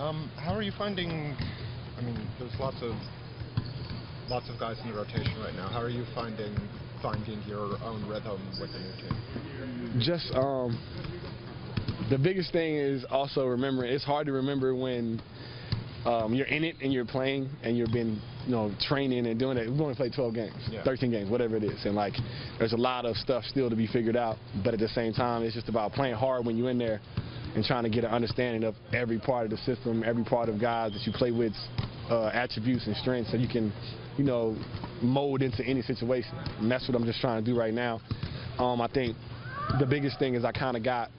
How are you finding? I mean, there's lots of guys in the rotation right now. How are you finding your own rhythm with the new team? Just the biggest thing is also remembering. It's hard to remember when you're in it and you're playing and you've been, training and doing it. We've only played 12 games, 13 games, whatever it is, and like there's a lot of stuff still to be figured out. But at the same time, it's just about playing hard when you're in there and trying to get an understanding of every part of the system, every part of guys that you play with, attributes and strengths, so you can, mold into any situation. And that's what I'm just trying to do right now. I think the biggest thing is I kind of got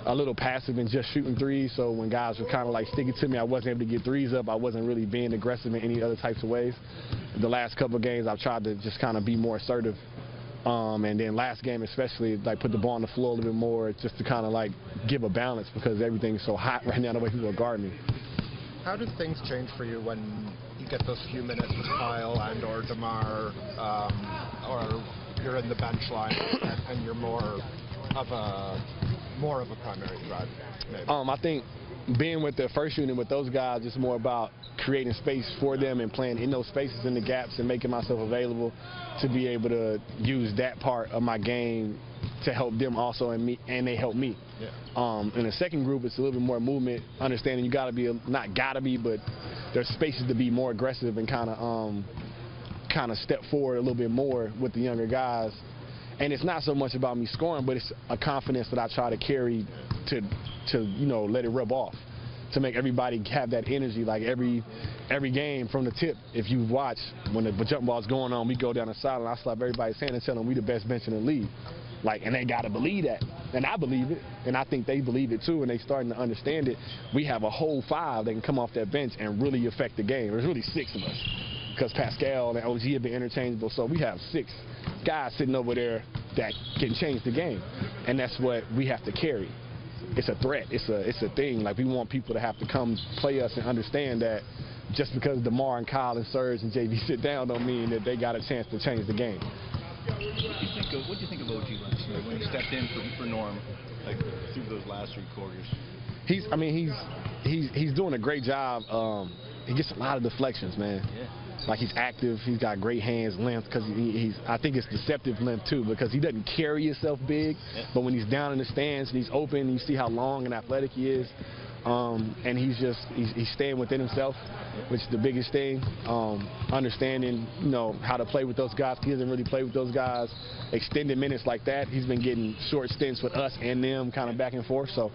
a little passive in just shooting threes, so when guys were kind of like sticking to me, I wasn't able to get threes up. I wasn't really being aggressive in any other types of ways. The last couple of games, I've tried to just kind of be more assertive. And then last game especially, like put the ball on the floor a little bit more just to kind of like give a balance because everything's so hot right now the way people are guarding me. How do things change for you when you get those few minutes with Kyle and or DeMar, or you're in the bench line and you're more of a primary threat, maybe? I think being with the first unit with those guys is more about creating space for them and playing in those spaces, in the gaps, and making myself available to be able to use that part of my game to help them also, and they help me. Yeah. In the second group, it's a little bit more movement, understanding you gotta be, not gotta be, but there's spaces to be more aggressive and kind of step forward a little bit more with the younger guys. And it's not so much about me scoring, but it's a confidence that I try to carry to let it rub off, to make everybody have that energy. Like every game from the tip, if you watch, when the jump ball's going on, we go down the sideline, I slap everybody's hand and tell them we the best bench in the league. Like, and they gotta believe that, and I believe it, and I think they believe it too, and they starting to understand it. We have a whole 5 that can come off that bench and really affect the game. There's really 6 of us, because Pascal and OG have been interchangeable, so we have 6 guys sitting over there that can change the game, and that's what we have to carry. It's a threat. It's a thing. Like, we want people to have to come play us and understand that just because DeMar and Kyle and Serge and JV sit down don't mean that they got a chance to change the game. What do you think of OG last night when he stepped in for Norm, like through those last 3 quarters? He's doing a great job. He gets a lot of deflections, man. Yeah. Like, he's active, he's got great hands, length, because I think it's deceptive length too, because he doesn't carry himself big, but when he's down in the stands and he's open, you see how long and athletic he is. And he's staying within himself, which is the biggest thing. Understanding, how to play with those guys. He doesn't really play with those guys extended minutes like that. He's been getting short stints with us and them, kind of back and forth. So,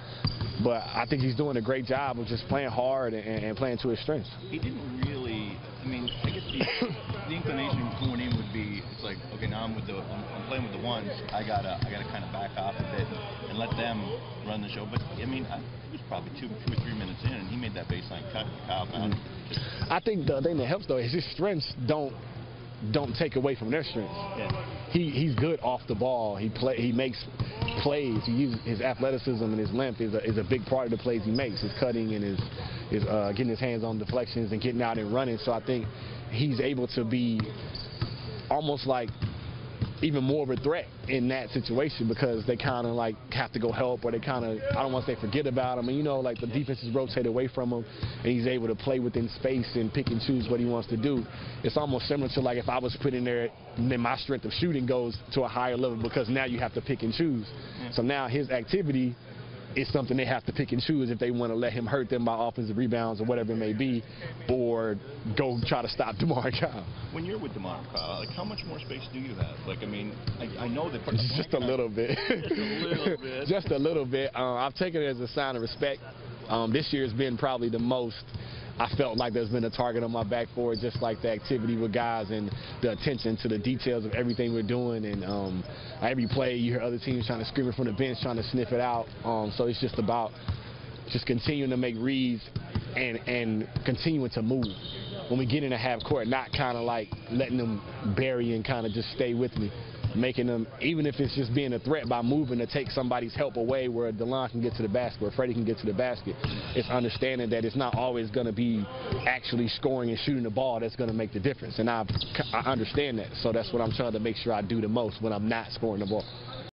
but I think he's doing a great job of just playing hard and playing to his strengths. He didn't really. I mean, I guess the inclination going in would be, it's like, okay, now I'm playing with the ones. I gotta kind of back off a bit and let them run the show. But I mean, it was probably 2 or 3 minutes in, and he made that baseline cut. Kyle found it. I think the thing that helps though is his strengths don't take away from their strengths. Yeah. He's good off the ball. He makes plays. He uses his athleticism and his length is a big part of the plays he makes. His cutting and his getting his hands on deflections and getting out and running. So I think he's able to be almost like even more of a threat in that situation, because they kind of like have to go help, or they kind of, I don't want to say forget about him. And like the defenses rotate away from him, and he's able to play within space and pick and choose what he wants to do. It's almost similar to like if I was put in there, then my strength of shooting goes to a higher level, because now you have to pick and choose. So now his activity is something they have to pick and choose if they want to let him hurt them by offensive rebounds or whatever it may be, or go try to stop DeMar and Kyle. When you're with DeMar and Kyle, like, how much more space do you have? Like, I mean, I know that just a little bit. Just a little bit. Just a little bit. I've taken it as a sign of respect. This year has been probably the most I felt like there's been a target on my back for it, just like the activity with guys and the attention to the details of everything we're doing. And every play, you hear other teams trying to scream it from the bench, trying to sniff it out. So it's just about just continuing to make reads and continuing to move. When we get in the half court, not kind of like letting them bury and kind of just stay with me. Making them, even if it's just being a threat by moving to take somebody's help away where DeLon can get to the basket, where Freddie can get to the basket. It's understanding that it's not always going to be actually scoring and shooting the ball that's going to make the difference. And I understand that. So that's what I'm trying to make sure I do the most when I'm not scoring the ball.